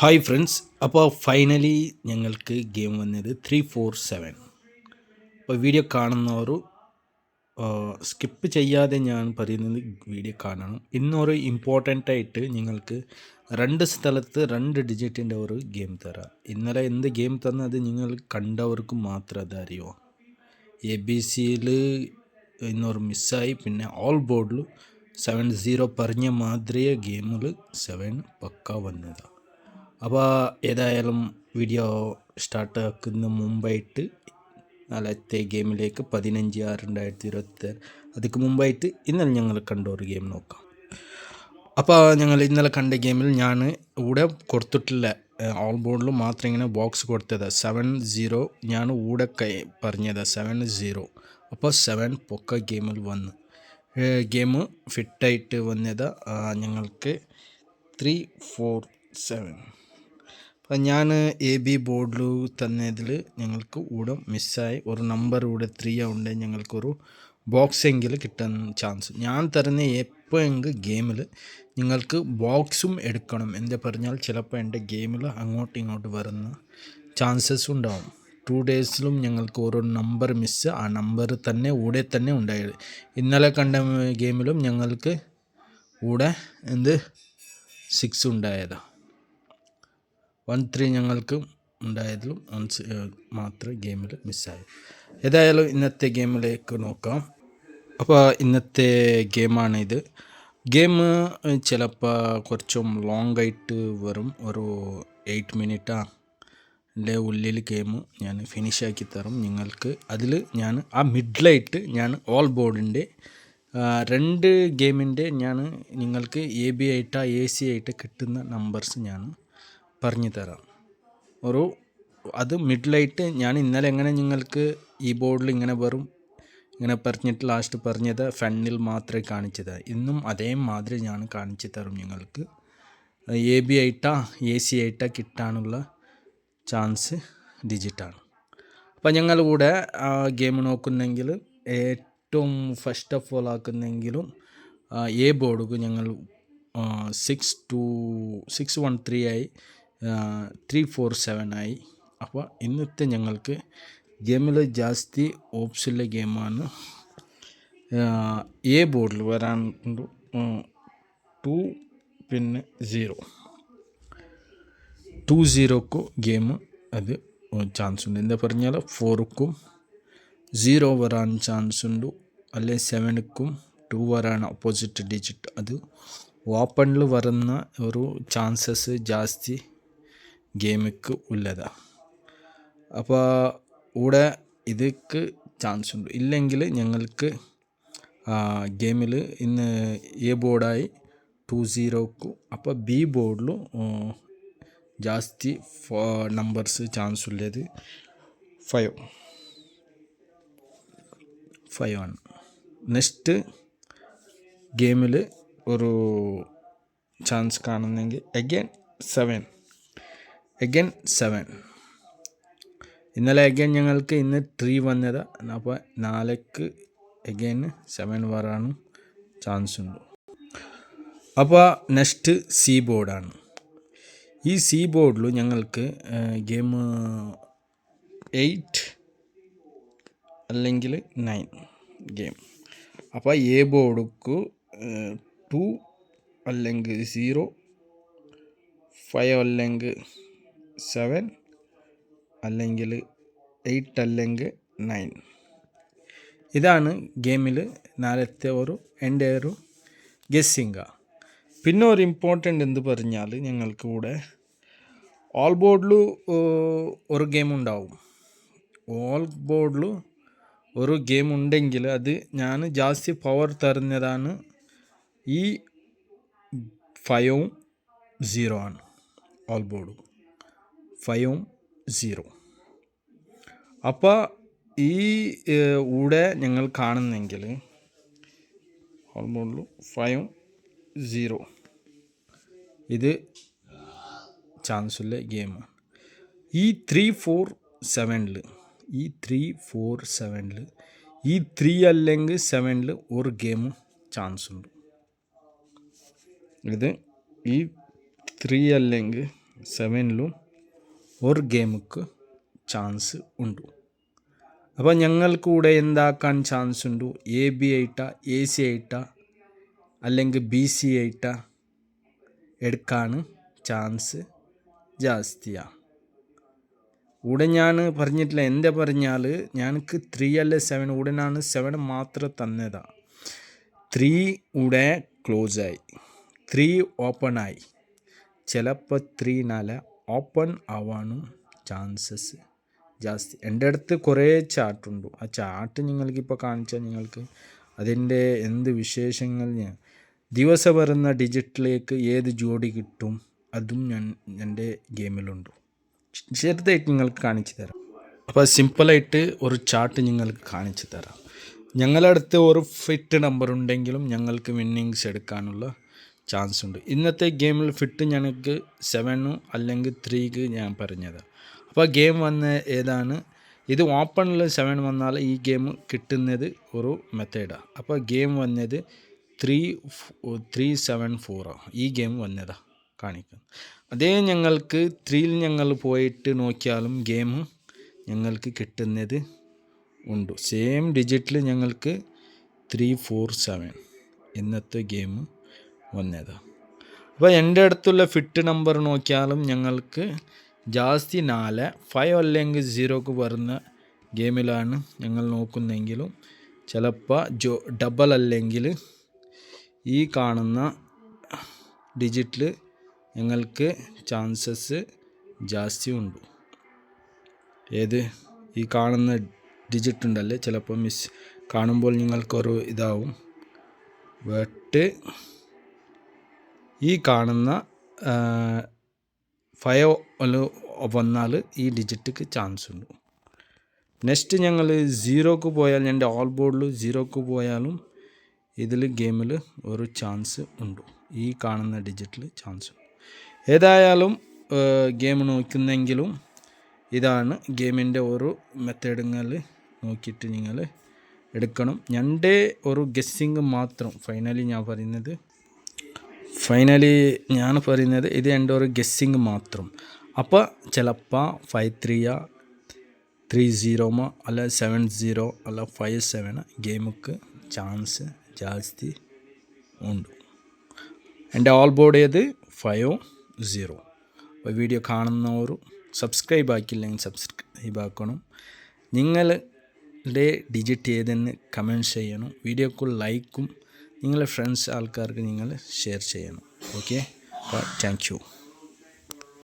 Hi friends, അപ്പോൾ finally ഞങ്ങൾക്ക് game വന്നത് 347. അപ്പോൾ വീഡിയോ കാണുന്നവർ സ്കിപ്പ് ചെയ്യാതെ ഞാൻ പറയുന്നത് വീഡിയോ കാണണം. ഇന്നൊരു ഇമ്പോർട്ടൻ്റ് ആയിട്ട് നിങ്ങൾക്ക് 2 സ്ഥലത്ത് 2 ഡിജിറ്റിൻ്റെ ഒരു ഗെയിം തരാം. ഇന്നലെ എന്ത് ഗെയിം തന്നത് നിങ്ങൾ കണ്ടവർക്ക് മാത്രം അതറിയോ. ABC ഇന്നൊരു മിസ്സായി. പിന്നെ ഓൾ ബോർഡിൽ 7-0 പറഞ്ഞ മാതിരിയെ ഗെയിമിൽ 7 പക്ക വന്നതാണ്. അപ്പോൾ ഏതായാലും വീഡിയോ സ്റ്റാർട്ടാക്കുന്ന മുമ്പായിട്ട് നാളത്തെ ഗെയിമിലേക്ക് 15/6/2026 അതിക്ക് മുമ്പായിട്ട് ഇന്നലെ ഞങ്ങൾ കണ്ട ഒരു ഗെയിം നോക്കാം. അപ്പോൾ ഞങ്ങൾ ഇന്നലെ കണ്ട ഗെയിമിൽ ഞാൻ ഇവിടെ കൊടുത്തിട്ടില്ല, ഓൾ ബോർഡിൽ മാത്രം ഇങ്ങനെ ബോക്സ് കൊടുത്തത് 7-0. ഞാൻ ഇവിടെ പറഞ്ഞത് 7-0. അപ്പോൾ 7 പൊക്ക ഗെയിമിൽ വന്നു. ഗെയിം ഫിറ്റായിട്ട് വന്നത് ഞങ്ങൾക്ക് 347. അപ്പം ഞാൻ AB ബോർഡിൽ തന്നതിൽ ഞങ്ങൾക്ക് ഇവിടെ മിസ്സായി. ഒരു നമ്പർ ഇവിടെ 3 ഉണ്ട്. ഞങ്ങൾക്കൊരു ബോക്സ് എങ്കിൽ കിട്ടാൻ ചാൻസ്. ഞാൻ തരുന്ന എപ്പോഴെങ്കിൽ ഗെയിമിൽ നിങ്ങൾക്ക് ബോക്സും എടുക്കണം. എന്താ പറഞ്ഞാൽ ചിലപ്പോൾ എൻ്റെ ഗെയിമിൽ അങ്ങോട്ടും ഇങ്ങോട്ട് വരുന്ന ചാൻസസ് ഉണ്ടാവും. 2 ഡേയ്സിലും ഞങ്ങൾക്ക് ഓരോ നമ്പർ മിസ്സ്, ആ നമ്പർ തന്നെ ഇവിടെ തന്നെ ഉണ്ടായത്. ഇന്നലെ കണ്ട ഗെയിമിലും ഞങ്ങൾക്ക് ഇവിടെ 6 ഉണ്ടായതാണ്. 1-3 ഞങ്ങൾക്ക് ഉണ്ടായതിലും മാത്രം ഗെയിമിൽ മിസ്സായി. ഏതായാലും ഇന്നത്തെ ഗെയിമിലേക്ക് നോക്കാം. അപ്പോൾ ഇന്നത്തെ ഗെയിമാണിത്. ഗെയിം ചിലപ്പോൾ കുറച്ചും ലോങ് ആയിട്ട് വരും. ഒരു 8 മിനിറ്റിൻ്റെ ഉള്ളിൽ ഗെയിം ഞാൻ ഫിനിഷാക്കി തരും നിങ്ങൾക്ക്. അതിൽ ഞാൻ ആ മിഡിലായിട്ട് ഞാൻ ഓൾ ബോർഡിൻ്റെ 2 ഗെയിമിൻ്റെ ഞാൻ നിങ്ങൾക്ക് AB ആയിട്ടോ AC ആയിട്ട് കിട്ടുന്ന നമ്പേഴ്സ് ഞാൻ പറഞ്ഞു തരാം. അത് മിഡിലായിട്ട് ഞാൻ ഇന്നലെ എങ്ങനെ നിങ്ങൾക്ക് ഈ ബോർഡിൽ ഇങ്ങനെ വരും ഇങ്ങനെ പറഞ്ഞിട്ട് ലാസ്റ്റ് പറഞ്ഞത് ഫണ്ണിൽ മാത്രമേ കാണിച്ചത്. ഇന്നും അതേമാതിരി ഞാൻ കാണിച്ചു തരും നിങ്ങൾക്ക്. AB ആയിട്ടാ AC ആയിട്ടാ കിട്ടാനുള്ള ചാൻസ് ഡിജിറ്റാണ്. അപ്പം ഞങ്ങളിവിടെ ഗെയിം നോക്കുന്നെങ്കിൽ ഏറ്റവും ഫസ്റ്റ് ഓഫ് ഓൾ ആക്കുന്നെങ്കിലും A ബോർഡ് ഞങ്ങൾ 6-1-3 ആയി 347 ആയി. അപ്പോൾ ഇന്നത്തെ ഞങ്ങൾക്ക് ഗെയിമിൽ ജാസ്തി ഓപ്ഷനുള്ള ഗെയിമാണ്. A ബോർഡിൽ വരാൻ 2 പിന്നെ 0 ഗെയിം അത് ചാൻസ് ഉണ്ട്. എന്താ പറഞ്ഞാൽ 4ക്കും 0 വരാൻ ചാൻസ് ഉണ്ട്. അല്ലെ 7ക്കും 2 വരാൻ ഓപ്പോസിറ്റ് ഡിജിറ്റ്. അത് ഓപ്പണിൽ വരുന്ന ഒരു ചാൻസസ് ജാസ്തി ഗെയിമിക്ക് ഉള്ളതാണ്. അപ്പോൾ ഇവിടെ ഇതൊക്കെ ചാൻസ് ഉണ്ട്. ഇല്ലെങ്കിൽ ഞങ്ങൾക്ക് ഗെയിമിൽ ഇന്ന് A ബോർഡായി 2-0ക്കും. അപ്പോൾ B ബോർഡിൽ ജാസ്തി നമ്പേഴ്സ് ചാൻസ് ഉള്ളത് 5 ആണ്. നെക്സ്റ്റ് ഗെയിമിൽ ഒരു ചാൻസ് കാണുന്നെങ്കിൽ അഗൈൻ 7. ഇന്നലെ അഗൈൻ ഞങ്ങൾക്ക് ഇന്ന് 3 വന്നത്. അപ്പോൾ നാളേക്ക് അഗൈൻ 7 വരാനും ചാൻസ് ഉണ്ട്. അപ്പോൾ നെക്സ്റ്റ് C ബോർഡാണ്. ഈ C ബോർഡിൽ ഞങ്ങൾക്ക് ഗെയിം 8 അല്ലെങ്കിൽ 9 ഗെയിം. അപ്പോൾ A ബോർഡുക്ക് 2 അല്ലെങ്കിൽ 0, 5 അല്ലെങ്കിൽ 7 അല്ലെങ്കിൽ 8 അല്ലെങ്കിൽ 9. ഇതാണ് ഗെയിമിൽ നാളത്തെ എൻ്റെ ഒരു ഗെസ്സിങ്. പിന്നെ ഒരു ഇമ്പോർട്ടൻ്റ് എന്ത് പറഞ്ഞാൽ ഞങ്ങൾക്ക് ഇവിടെ ഓൾ ബോർഡിൽ ഒരു ഗെയിം ഉണ്ടാവും. ഓൾ ബോർഡിൽ ഒരു ഗെയിം ഉണ്ടെങ്കിൽ അത് ഞാൻ ജാസ്തി പവർ തരുന്നതാണ്. ഈ 5-ഉം 0 ആണ്. ഓൾ ബോർഡ് 5-ഉം 0. അപ്പോൾ ഈ ഇവിടെ ഞങ്ങൾ കാണുന്നെങ്കിൽ ഓൾ ബോർഡിൽ 5-ഉം 0 ഇത് ചാൻസുള്ള ഗെയിമാണ്. ഈ 3-4-7 ഈ 3 അല്ലെങ്കിൽ 7 ഒരു ഗെയിം ചാൻസ് ഉണ്ട്. ഇത് ഈ 3 അല്ലെങ്കിൽ സെവനിലും ഒരു ഗെയിമുക്ക് ചാൻസ് ഉണ്ട്. അപ്പോൾ ഞങ്ങൾക്ക് കൂടെ എന്താക്കാൻ ചാൻസ് ഉണ്ട്? AB ആയിട്ടാ AC ആയിട്ടാ അല്ലെങ്കിൽ BC ആയിട്ടാ എടുക്കാൻ ചാൻസ് ജാസ്തിയാണ്. ഇവിടെ ഞാൻ പറഞ്ഞിട്ടില്ല. എന്താ പറഞ്ഞാൽ ഞങ്ങൾക്ക് 3 അല്ലെ 7 ഇവിടെ ഞാൻ 7 മാത്രം തന്നതാണ്. 3 ഇവിടെ ക്ലോസ് ആയി, 3 ഓപ്പൺ ആയി. ചിലപ്പോൾ 3 നാല് ഓപ്പൺ ആവാനും ചാൻസസ് ജാസ്തി. എൻ്റെ അടുത്ത് കുറേ ചാർട്ടുണ്ട്. ആ ചാർട്ട് നിങ്ങൾക്കിപ്പോൾ കാണിച്ചാൽ നിങ്ങൾക്ക് അതിൻ്റെ എന്ത് വിശേഷങ്ങൾ ദിവസം വരുന്ന ഡിജിറ്റിലേക്ക് ഏത് ജോഡി കിട്ടും അതും എൻ്റെ ഗെയിമിലുണ്ട്. ചെറുതായിട്ട് നിങ്ങൾക്ക് കാണിച്ചു തരാം. അപ്പോൾ സിമ്പിളായിട്ട് ഒരു ചാർട്ട് നിങ്ങൾക്ക് കാണിച്ചു തരാം. ഞങ്ങളുടെ അടുത്ത് ഒരു ഫിറ്റ് നമ്പർ ഉണ്ടെങ്കിലും ഞങ്ങൾക്ക് വിന്നിങ്സ് എടുക്കാനുള്ള ചാൻസ് ഉണ്ട്. ഇന്നത്തെ ഗെയിമിൽ ഫിറ്റ് ഞങ്ങൾക്ക് 7 അല്ലെങ്കിൽ 3 ഞാൻ പറഞ്ഞത്. അപ്പോൾ ഗെയിം വന്ന ഏതാണ്? ഇത് ഓപ്പണിൽ 7 വന്നാൽ ഈ ഗെയിം കിട്ടുന്നത് ഒരു മെത്തേഡാണ്. അപ്പോൾ ഗെയിം വന്നത് 374 ഈ ഗെയിം വന്നതാണ് കാണിക്കുന്നത്. അതേ ഞങ്ങൾക്ക് 3 ഞങ്ങൾ പോയിട്ട് നോക്കിയാലും ഗെയിം ഞങ്ങൾക്ക് കിട്ടുന്നത് ഉണ്ട്. സെയിം ഡിജിറ്റിൽ ഞങ്ങൾക്ക് 347 ഇന്നത്തെ ഗെയിം വന്നതാണ്. അപ്പോൾ എൻ്റെ അടുത്തുള്ള ഫിറ്റ് നമ്പർ നോക്കിയാലും ഞങ്ങൾക്ക് ജാസ്തി 4, 5 അല്ലെങ്കിൽ 0 വരുന്ന ഗെയിമിലാണ് ഞങ്ങൾ നോക്കുന്നെങ്കിലും ചിലപ്പോൾ ഡബിൾ അല്ലെങ്കിൽ ഈ കാണുന്ന ഡിജിറ്റിൽ ഞങ്ങൾക്ക് ചാൻസസ് ജാസ്തി ഉണ്ട്. ഏത് ഈ കാണുന്ന ഡിജിറ്റ് ഉണ്ടല്ലേ, ചിലപ്പോൾ മിസ് കാണുമ്പോൾ നിങ്ങൾക്കൊരു ഇതാവും. ബട്ട് ഈ കാണുന്ന 5 വന്നാൽ ഈ ഡിജിറ്റിക്ക് ചാൻസ് ഉണ്ട്. നെക്സ്റ്റ് ഞങ്ങൾ 0 പോയാൽ എൻ്റെ ഓൾ ബോർഡിൽ 0 പോയാലും ഇതിൽ ഗെയിമിൽ ഒരു ചാൻസ് ഉണ്ട്. ഈ കാണുന്ന ഡിജിറ്റിൽ ചാൻസ് ഉണ്ട്. ഏതായാലും ഗെയിം നോക്കുന്നെങ്കിലും ഇതാണ് ഗെയിമിൻ്റെ ഒരു മെത്തേഡുകൾ നോക്കിയിട്ട് നിങ്ങൾ എടുക്കണം. എൻ്റെ ഒരു ഗെസ്സിങ് മാത്രം ഫൈനലി ഞാൻ പറയുന്നത് ഇത് എൻ്റെ ഒരു ഗെസ്സിങ് മാത്രം. അപ്പോൾ ചിലപ്പോൾ 5-3 3-0 അല്ല 7-0 അല്ല 5-7 ഗെയിമുക്ക് ചാൻസ് ജാസ്തി ഉണ്ട്. എൻ്റെ ഓൾ ബോർഡ് ഏത് 5-0. അപ്പോൾ വീഡിയോ കാണുന്നവർ സബ്സ്ക്രൈബ് ആക്കില്ലെങ്കിൽ സബ്സ്ക്രൈബ് ആക്കണം. നിങ്ങളുടെ ഡിജിറ്റ് ഏതെന്ന് കമൻറ്റ് ചെയ്യണം. വീഡിയോക്ക് ലൈക്കും നിങ്ങളുടെ ഫ്രണ്ട്സ് ആൾക്കാർക്ക് നിങ്ങൾ ഷെയർ ചെയ്യണം. Okay, thank you.